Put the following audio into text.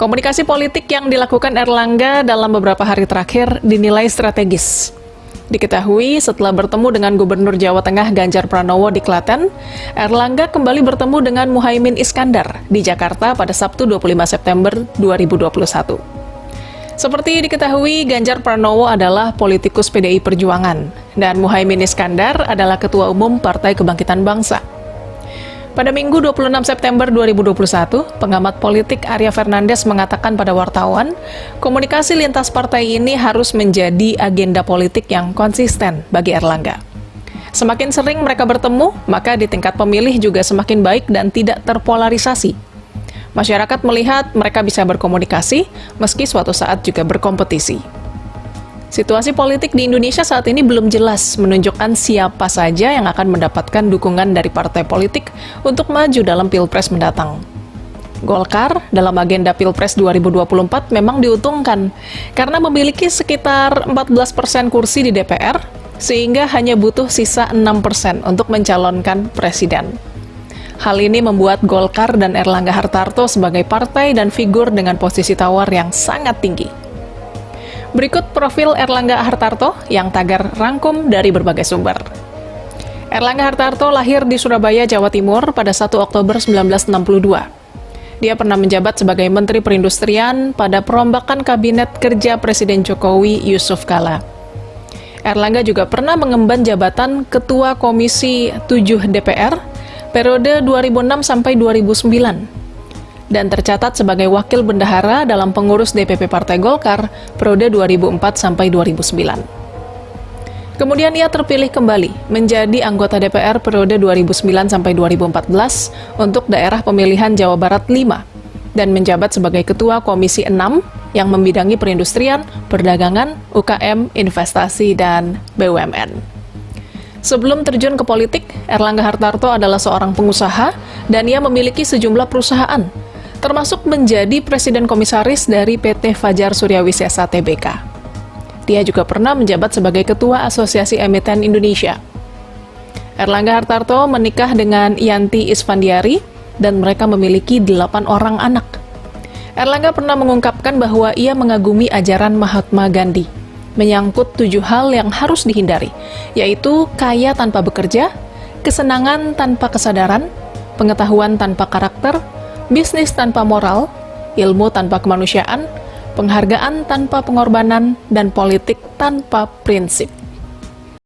Komunikasi politik yang dilakukan Erlangga dalam beberapa hari terakhir dinilai strategis. Diketahui setelah bertemu dengan Gubernur Jawa Tengah Ganjar Pranowo di Klaten, Erlangga kembali bertemu dengan Muhaimin Iskandar di Jakarta pada Sabtu 25 September 2021. Seperti diketahui, Ganjar Pranowo adalah politikus PDI Perjuangan dan Muhaimin Iskandar adalah Ketua Umum Partai Kebangkitan Bangsa. Pada Minggu 26 September 2021, pengamat politik Arya Fernandes mengatakan pada wartawan, komunikasi lintas partai ini harus menjadi agenda politik yang konsisten bagi Erlangga. Semakin sering mereka bertemu, maka di tingkat pemilih juga semakin baik dan tidak terpolarisasi. Masyarakat melihat mereka bisa berkomunikasi, meski suatu saat juga berkompetisi. Situasi politik di Indonesia saat ini belum jelas menunjukkan siapa saja yang akan mendapatkan dukungan dari partai politik untuk maju dalam Pilpres mendatang. Golkar dalam agenda Pilpres 2024 memang diuntungkan karena memiliki sekitar 14% kursi di DPR, sehingga hanya butuh sisa 6% untuk mencalonkan presiden. Hal ini membuat Golkar dan Erlangga Hartarto sebagai partai dan figur dengan posisi tawar yang sangat tinggi. Berikut profil Erlangga Hartarto yang tagar rangkum dari berbagai sumber. Erlangga Hartarto lahir di Surabaya, Jawa Timur pada 1 Oktober 1962. Dia pernah menjabat sebagai Menteri Perindustrian pada perombakan Kabinet Kerja Presiden Jokowi Yusuf Kala. Erlangga juga pernah mengemban jabatan Ketua Komisi 7 DPR periode 2006 sampai 2009. Dan tercatat sebagai wakil bendahara dalam pengurus DPP Partai Golkar periode 2004 sampai 2009. Kemudian ia terpilih kembali menjadi anggota DPR periode 2009 sampai 2014 untuk daerah pemilihan Jawa Barat 5 dan menjabat sebagai Ketua Komisi 6 yang membidangi perindustrian, perdagangan, UKM, investasi, dan BUMN. Sebelum terjun ke politik, Erlangga Hartarto adalah seorang pengusaha dan ia memiliki sejumlah perusahaan, termasuk menjadi Presiden Komisaris dari PT Fajar Surya Wisesa Tbk. Dia juga pernah menjabat sebagai Ketua Asosiasi Emiten Indonesia. Erlangga Hartarto menikah dengan Yanti Isfandiari dan mereka memiliki 8 orang anak. Erlangga pernah mengungkapkan bahwa ia mengagumi ajaran Mahatma Gandhi, menyangkut 7 hal yang harus dihindari, yaitu kaya tanpa bekerja, kesenangan tanpa kesadaran, pengetahuan tanpa karakter, bisnis tanpa moral, ilmu tanpa kemanusiaan, penghargaan tanpa pengorbanan, dan politik tanpa prinsip.